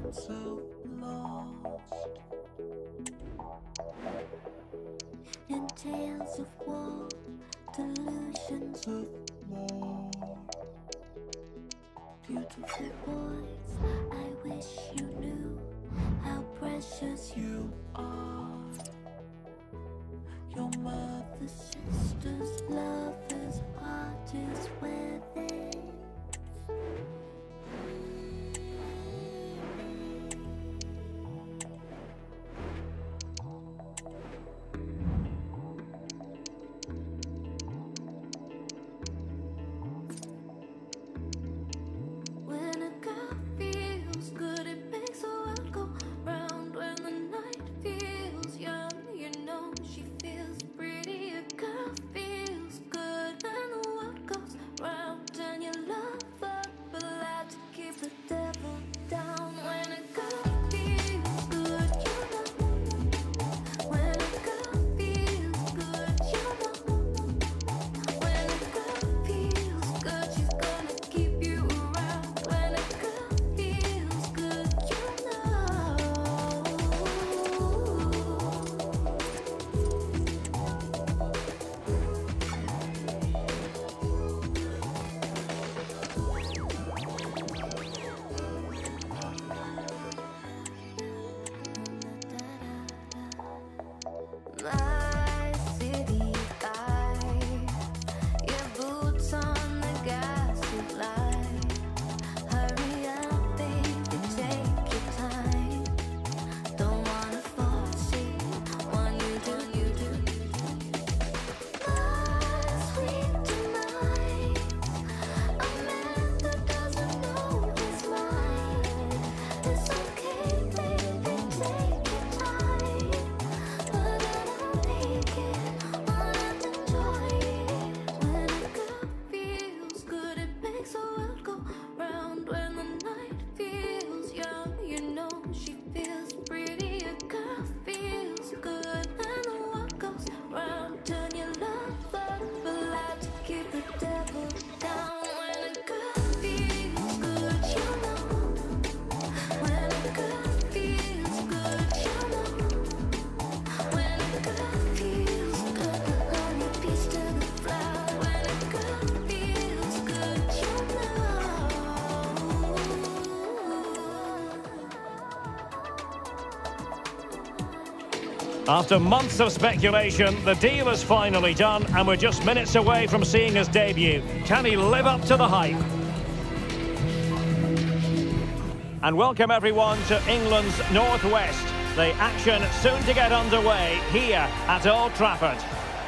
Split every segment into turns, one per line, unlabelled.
of lost in tales of war, delusions of more. Beautiful boys, I wish you knew how precious you are. Your mother, sisters, lovers, heart is within. When a girl feels good, it makes the world go round. When the night feels young, you know she feels pretty. A girl feels good, and the world goes round. And you love her, but allowed to keep the devil down. When a girl feels good, you know. When a girl feels good, you know. When a girl feels good, she's gonna keep you around. When a girl feels good, you know. My city light, your boots on the gas of light. Hurry up, baby, take your time. Don't wanna force it, want you do. My sweet tonight, a man that doesn't know his mind. It's okay, baby, take your time. But I'll make it, wanna enjoy it. When a girl feels good, it makes the world go round. When the night feels young, you know she feels pretty. A girl feels good, and the world goes round. Turn your love up, allowed to keep the devil down. When a girl feels good, you know. When a girl feels good, you know. When a girl feels good, the lonely piece to the flower. When a girl feels good, you know.
After months of speculation, the deal is finally done, and we're just minutes away from seeing his debut. Can he live up to the hype? And welcome everyone to England's Northwest. The action soon to get underway here at Old Trafford.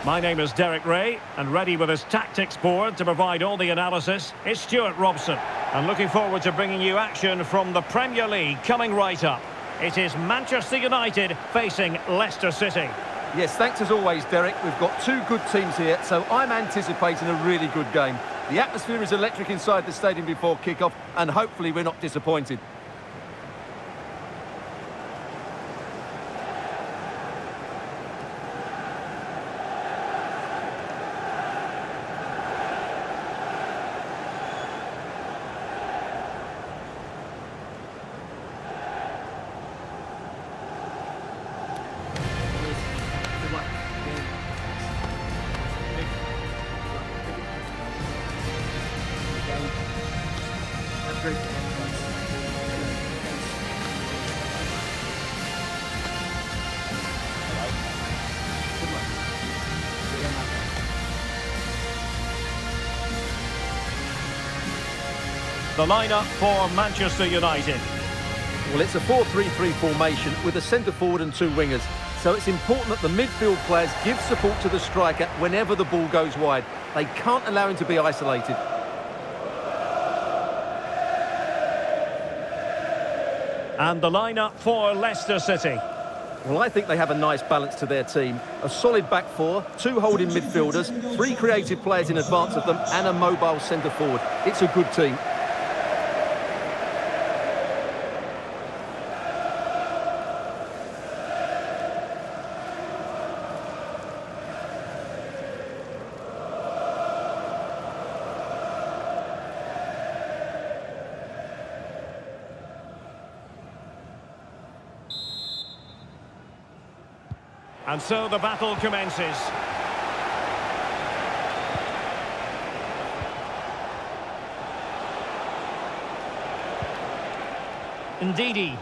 My name is Derek Ray, and ready with his tactics board to provide all the analysis is Stuart Robson. And looking forward to bringing you action from the Premier League coming right up. It is Manchester United facing Leicester City.
Yes, thanks as always, Derek. We've got two good teams here, so I'm anticipating a really good game. The atmosphere is electric inside the stadium before kick-off, and hopefully we're not disappointed.
The lineup for Manchester United.
Well, it's a 4-3-3 formation with a centre forward and two wingers. So it's important that the midfield players give support to the striker whenever the ball goes wide. They can't allow him to be isolated.
And the lineup for Leicester City.
Well, I think they have a nice balance to their team. A solid back four, two holding midfielders, three creative players in advance of them, and a mobile centre forward. It's a good team.
And so the battle commences. Ndidi.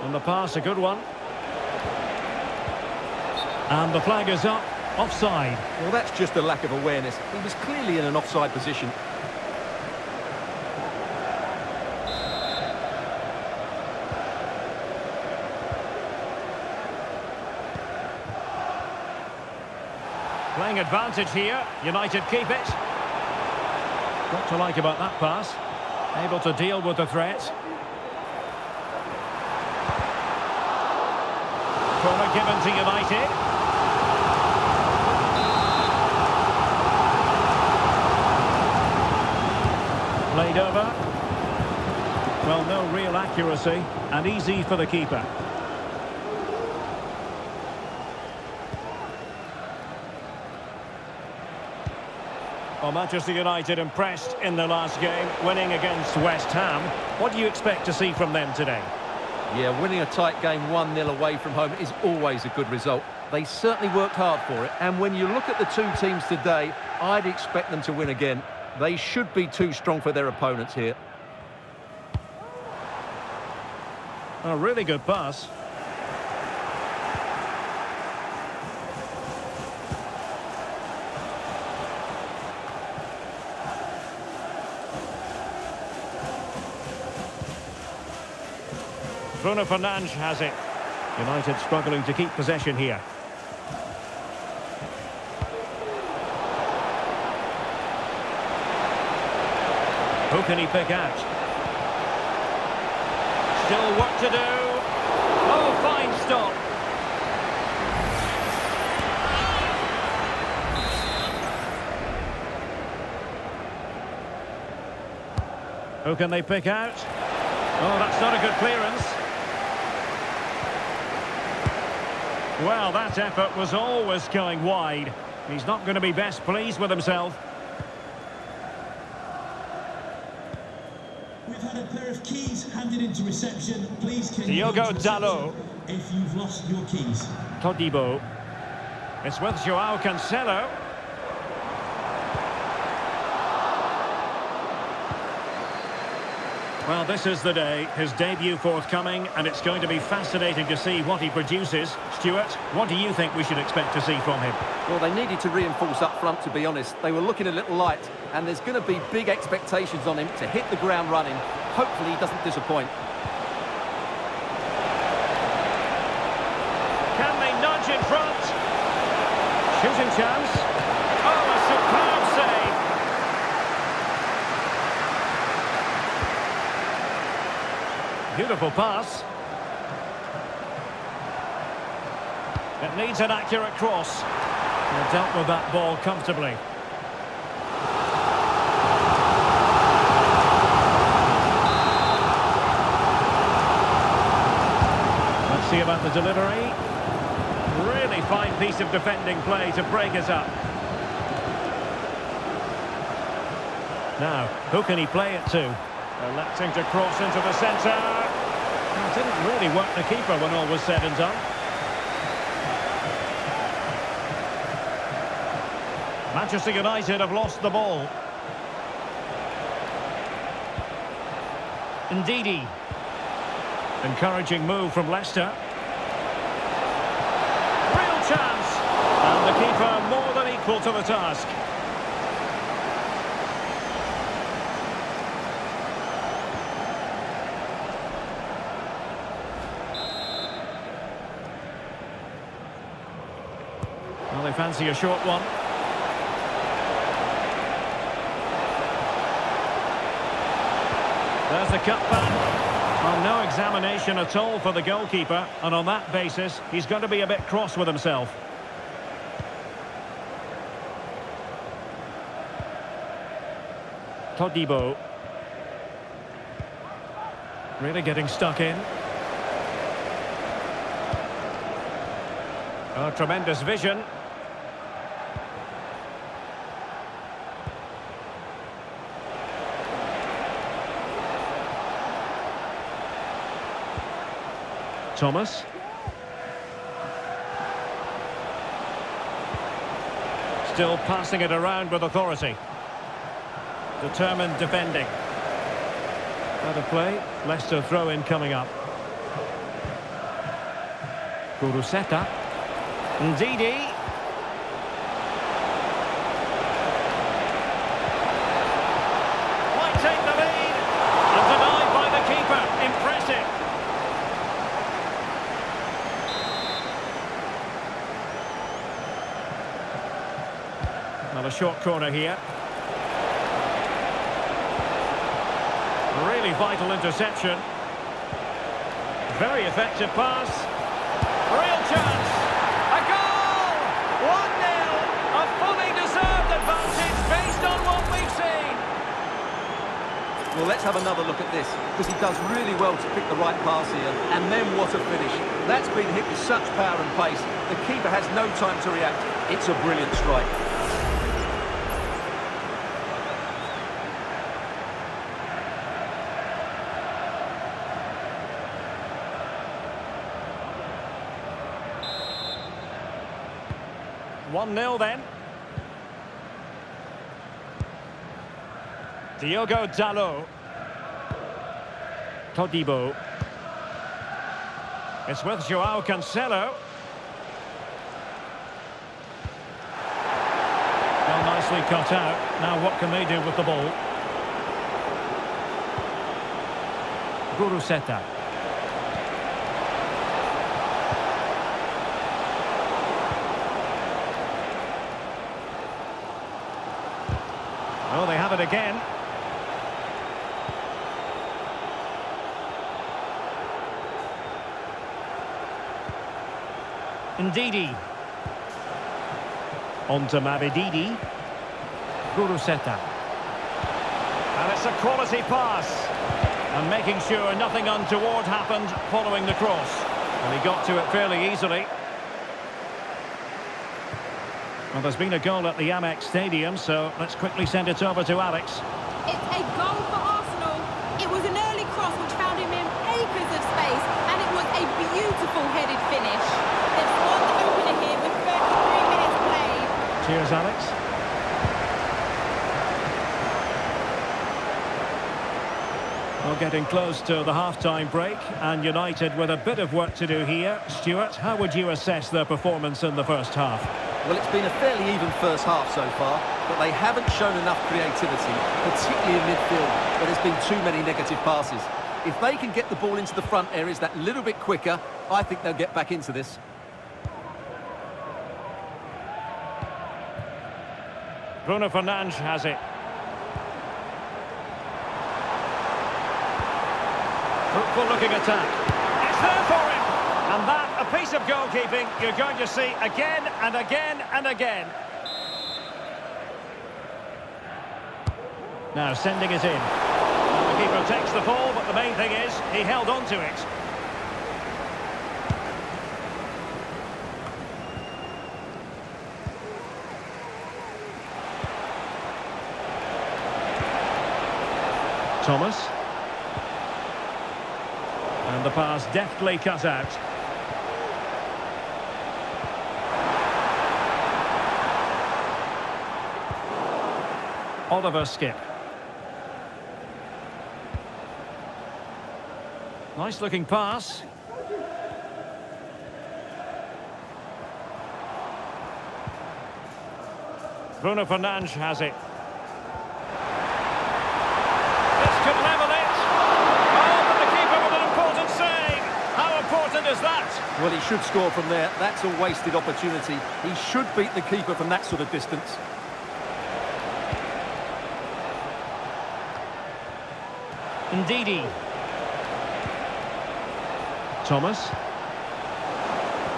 And the pass, a good one. And the flag is up, offside.
Well, that's just a lack of awareness. He was clearly in an offside position.
Playing advantage here. United keep it. What to like about that pass. Able to deal with the threat. Corner given to United. Played over. Well, no real accuracy, and easy for the keeper. Well, Manchester United impressed in their last game, winning against West Ham. What do you expect to see from them today?
Yeah, winning a tight game 1-0 away from home is always a good result. They certainly worked hard for it, and when you look at the two teams today, I'd expect them to win again. They should be too strong for their opponents here.
A really good pass. Bruno Fernandes has it. United struggling to keep possession here. Who can he pick out? Still work to do. Oh, fine stop. Who can they pick out? Oh, that's not a good clearance. Well, that effort was always going wide. He's not going to be best pleased with himself.
We've had a pair of keys handed into reception. Please can
Diogo Dalot.
if you've lost your keys.
Todibo. It's with Joao Cancelo. Well, this is the day, his debut forthcoming, and it's going to be fascinating to see what he produces. Stuart, what do you think we should expect to see from him?
Well, they needed to reinforce up front, to be honest. They were looking a little light, and there's going to be big expectations on him to hit the ground running. Hopefully he doesn't disappoint.
Can they nudge in front? Shooting chance. Oh, a superb save. Beautiful pass. It needs an accurate cross. They've dealt with that ball comfortably. Let's see about the delivery. Really fine piece of defending play to break us up. Now, who can he play it to? Electing to cross into the centre. It didn't really work the keeper when all was said and done. Manchester United have lost the ball. Ndidi. Encouraging move from Leicester. Real chance. And the keeper more than equal to the task. Well, they fancy a short one. There's the cutback. Well, no examination at all for the goalkeeper, and on that basis, he's going to be a bit cross with himself. Todibo. Really getting stuck in. Oh, tremendous vision. Thomas. Still passing it around with authority. Determined defending. Out of play. Leicester throw-in coming up. Kuruseta. Ndidi. Might take the lead. And denied by the keeper. Impressive. Well, a short corner here. Really vital interception. Very effective pass. Real chance. A goal! 1-0. A fully deserved advantage based on what we've seen.
Well, let's have another look at this, because he does really well to pick the right pass here. And then what a finish. That's been hit with such power and pace. The keeper has no time to react. It's a brilliant strike.
One 1-0 then. Diogo Dalot. Todibo. It's with Joao Cancelo. Well, nicely cut out. Now what can they do with the ball? Kuruseta. Oh, they have it again. Ndidi. On to Mavididi. Kuruseta. And it's a quality pass. And making sure nothing untoward happened following the cross. And he got to it fairly easily. Well, there's been a goal at the Amex Stadium, so let's quickly send it over to Alex.
It's a goal for Arsenal. It was an early cross which found him in acres of space, and it was a beautiful headed finish. They've scored the opener here with 33 minutes played.
Cheers, Alex. Well, getting close to the half-time break, and United with a bit of work to do here. Stuart, how would you assess their performance in the first half?
Well, it's been a fairly even first half so far, but they haven't shown enough creativity, particularly in midfield, where there's been too many negative passes. If they can get the ball into the front areas that little bit quicker, I think they'll get back into this.
Bruno Fernandes has it. Fruitful looking attack. It's there for him! And that, a piece of goalkeeping you're going to see again and again and again. Now sending it in. And the keeper takes the ball, but the main thing is he held on to it. Thomas. And the pass deftly cut out. Oliver Skip. Nice looking pass. Bruno Fernandes has it. This could level it. Oh, but the keeper with an important save. How important is that?
Well, he should score from there. That's a wasted opportunity. He should beat the keeper from that sort of distance.
Ndidi. Thomas.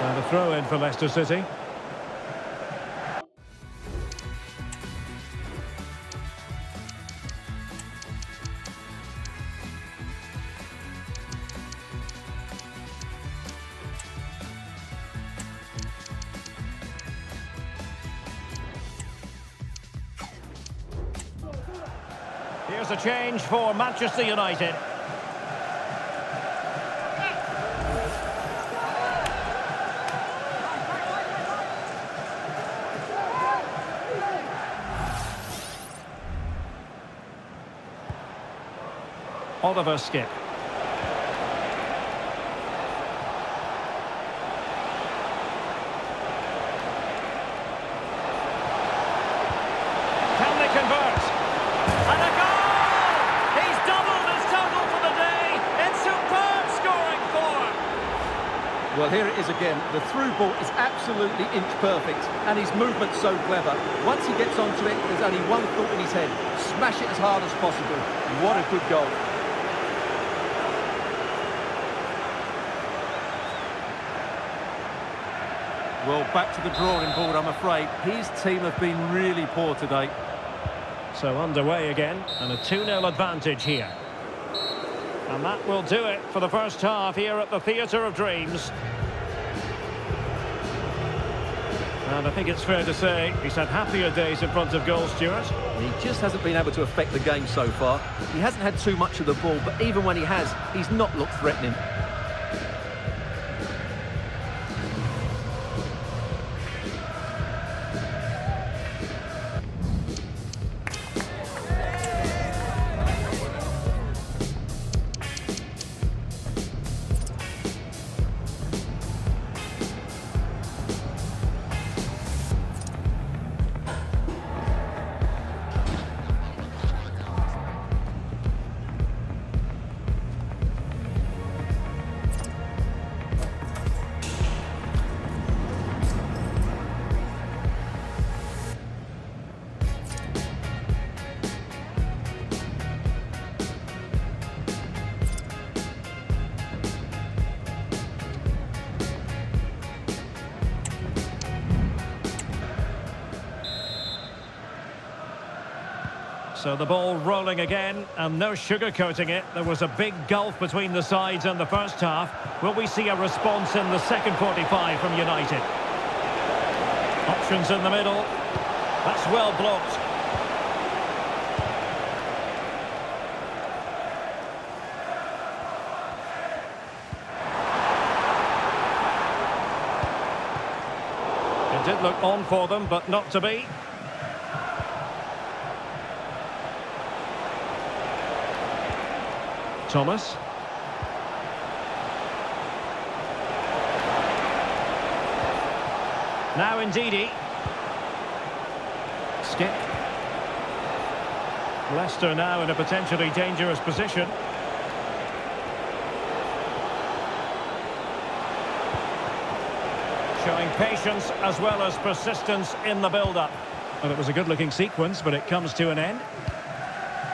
And a throw in for Leicester City. Here's a change for Manchester United. Oliver Skip. Can they convert? And a goal! He's doubled his total for the day. It's superb scoring form.
Well, here it is again. The through ball is absolutely inch perfect, and his movement's so clever. Once he gets onto it, there's only one thought in his head: smash it as hard as possible. What a good goal. Well, back to the drawing board, I'm afraid. His team have been really poor today.
So underway again, and a 2-0 advantage here. And that will do it for the first half here at the Theatre of Dreams. And I think it's fair to say he's had happier days in front of goal, Stuart.
He just hasn't been able to affect the game so far. He hasn't had too much of the ball, but even when he has, he's not looked threatening.
So the ball rolling again, and no sugarcoating it. There was a big gulf between the sides in the first half. Will we see a response in the second 45 from United? Options in the middle. That's well blocked. It did look on for them, but not to be. Thomas. Now Ndidi. Skip. Leicester now in a potentially dangerous position. Showing patience as well as persistence in the build-up. Well, it was a good-looking sequence, but it comes to an end.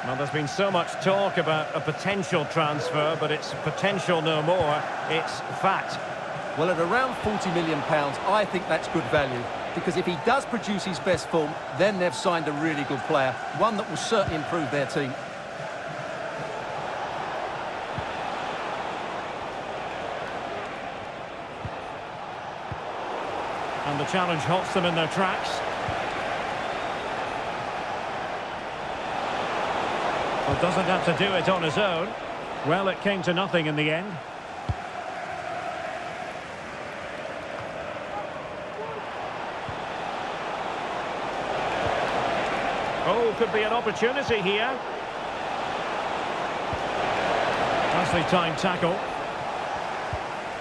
Well, there's been so much talk about a potential transfer, but it's potential no more. It's fact.
Well, at around £40 million, I think that's good value. Because if he does produce his best form, then they've signed a really good player. One that will certainly improve their team.
And the challenge halts them in their tracks. Well, doesn't have to do it on his own. Well, it came to nothing in the end. Oh, could be an opportunity here. Nicely timed tackle.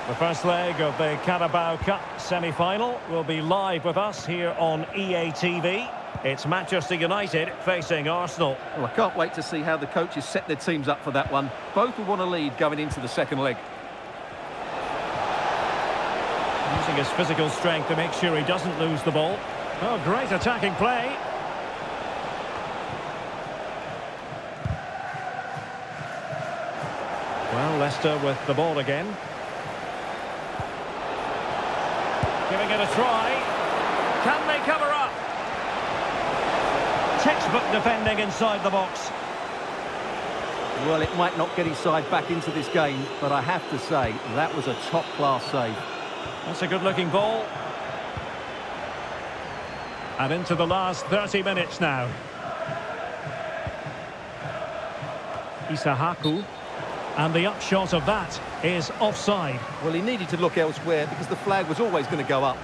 The first leg of the Carabao Cup semi-final will be live with us here on EA TV. It's Manchester United facing Arsenal.
Well, I can't wait to see how the coaches set their teams up for that one. Both will want to lead going into the second leg.
Using his physical strength to make sure he doesn't lose the ball. Oh, great attacking play. Well, Leicester with the ball again. Giving it a try. Can they cover up? Textbook defending inside the box.
Well, it might not get his side back into this game, but I have to say, that was a top-class save.
That's a good-looking ball. And into the last 30 minutes now. Isahaku. And the upshot of that is offside.
Well, he needed to look elsewhere because the flag was always going to go up.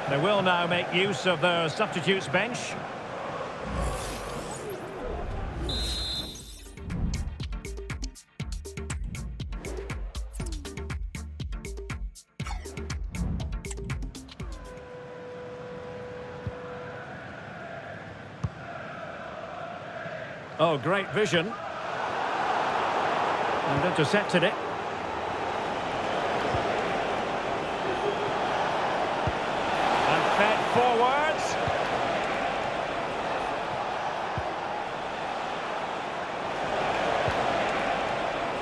They will now make use of their substitutes bench. Oh, great vision. And intercepted it. And fed forwards.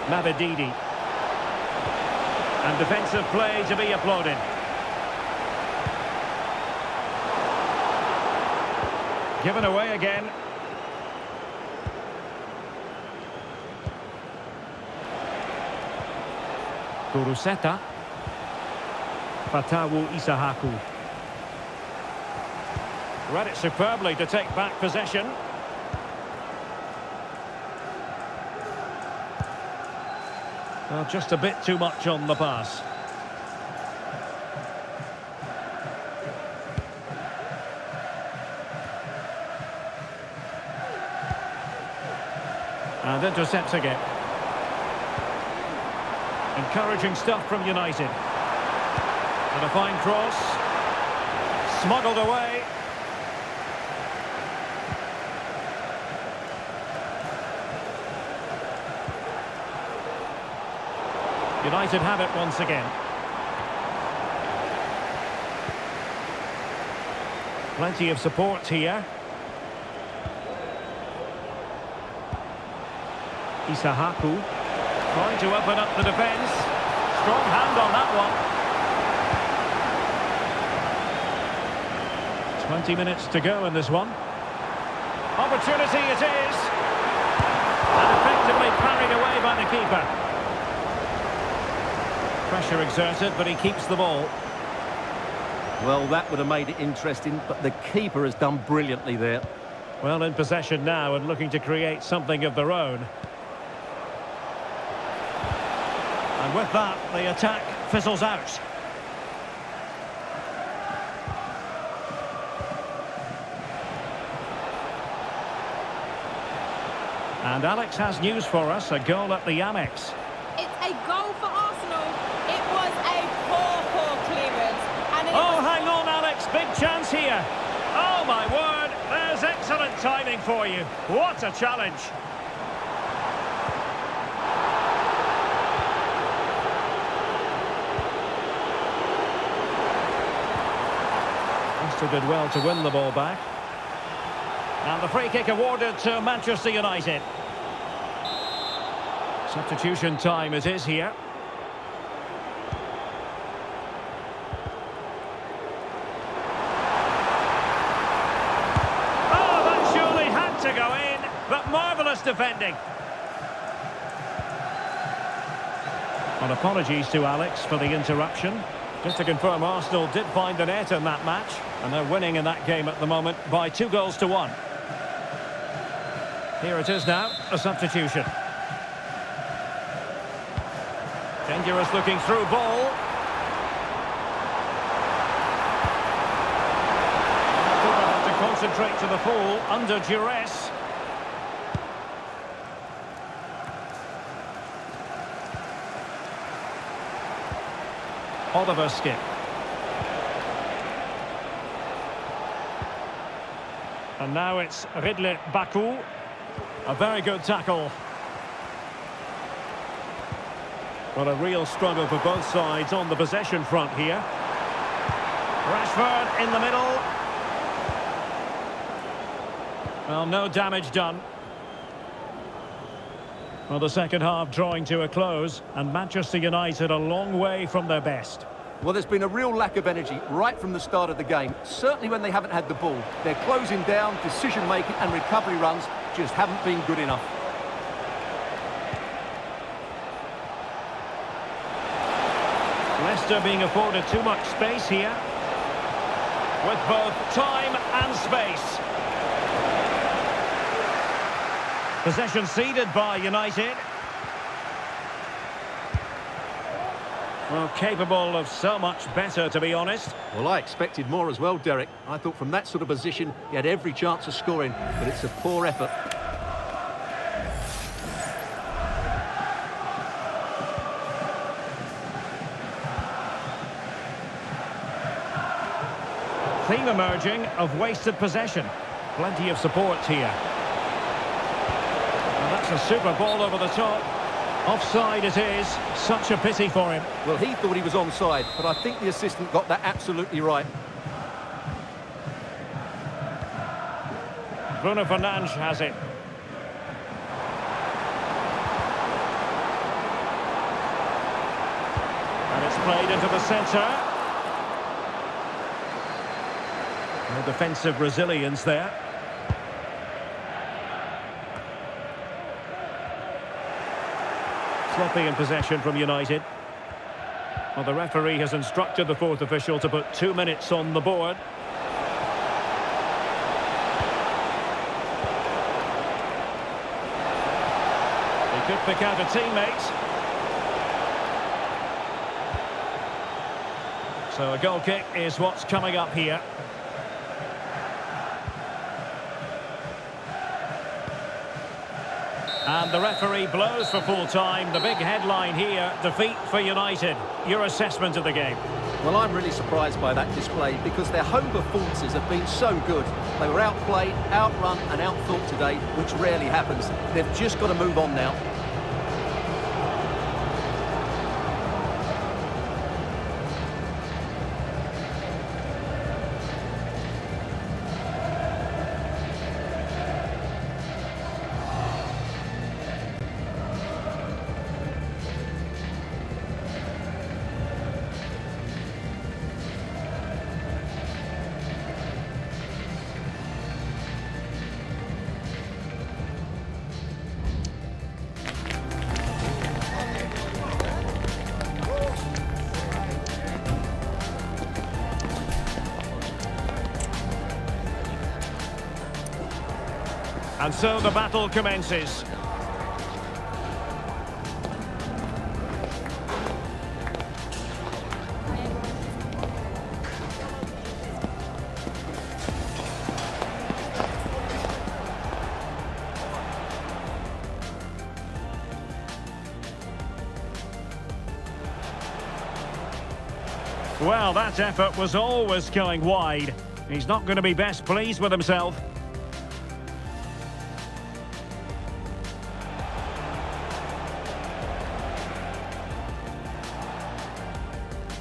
Mavididi. And defensive play to be applauded. Given away again. Kuruseta. Fatawu Isahaku. Read it superbly to take back possession. Well, just a bit too much on the pass. And intercepts again. Encouraging stuff from United. And a fine cross. Smuggled away. United have it once again. Plenty of support here. Isahaku. Trying to open up the defence. Strong hand on that one. 20 minutes to go in this one. Opportunity it is. And effectively parried away by the keeper. Pressure exerted, but he keeps the ball.
Well, that would have made it interesting, but the keeper has done brilliantly there.
Well, in possession now and looking to create something of their own. And with that, the attack fizzles out. And Alex has news for us, a goal at the Amex.
It's a goal for Arsenal. It was a poor clearance. And
Oh, hang on, Alex, big chance here. Oh, my word, there's excellent timing for you. What a challenge. Leicester did well to win the ball back. And the free kick awarded to Manchester United. Substitution time it is here. Oh, that surely had to go in, but marvellous defending. And apologies to Alex for the interruption. Just to confirm, Arsenal did find the net in that match, and they're winning in that game at the moment by 2-1. Here it is now, a substitution. Dangerous looking through ball. Have to concentrate to the full under duress. Oliver skip. And now it's Ridley Baku. A very good tackle. Well, a real struggle for both sides on the possession front here. Rashford in the middle. Well, no damage done. Well, the second half drawing to a close, and Manchester United a long way from their best.
Well, there's been a real lack of energy right from the start of the game. Certainly when they haven't had the ball. Their closing down, decision-making and recovery runs just haven't been good enough.
Leicester being afforded too much space here. With both time and space. Possession ceded by United. Well, capable of so much better, to be honest.
Well, I expected more as well, Derek. I thought from that sort of position, he had every chance of scoring, but it's a poor effort.
Theme emerging of wasted possession. Plenty of support here. And that's a super ball over the top. Offside it is. Such a pity for him.
Well, he thought he was onside, but I think the assistant got that absolutely right.
Bruno Fernandes has it. And it's played into the centre. No defensive resilience there. Sloppy in possession from United. Well, the referee has instructed the fourth official to put 2 minutes on the board. He could pick out a teammate. So a goal kick is what's coming up here. And the referee blows for full time. The big headline here, defeat for United. Your assessment of the game?
Well, I'm really surprised by that display because their home performances have been so good. They were outplayed, outrun and outthought today, which rarely happens. They've just got to move on now.
And so the battle commences. Well, that effort was always going wide. He's not going to be best pleased with himself.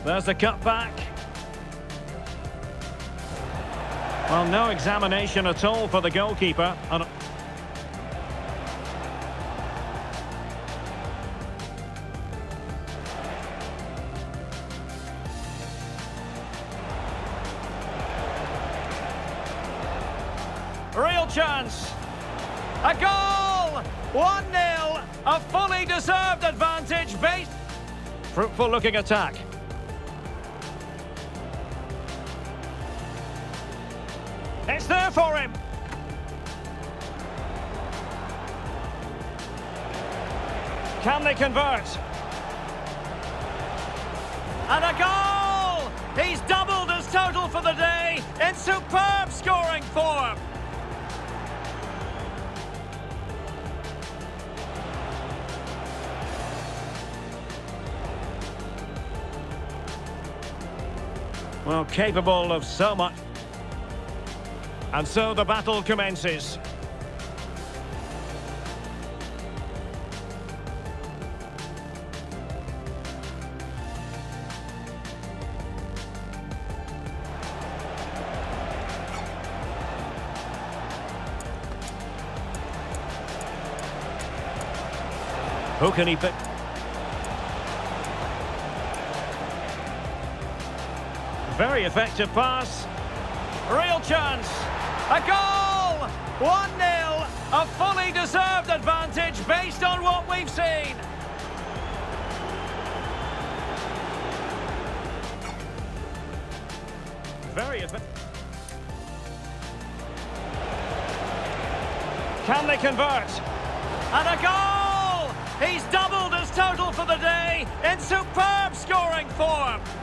There's the cutback. Well, no examination at all for the goalkeeper. Real chance. A goal! 1-0. A fully deserved advantage based. Fruitful looking attack. It's there for him. Can they convert? And a goal! He's doubled his total for the day in superb scoring form. Well, capable of so much. And so the battle commences. Who can he pick? Very effective pass. Real chance. A goal! 1-0. A fully deserved advantage based on what we've seen. Very effective. Can they convert? And a goal! He's doubled his total for the day in superb scoring form.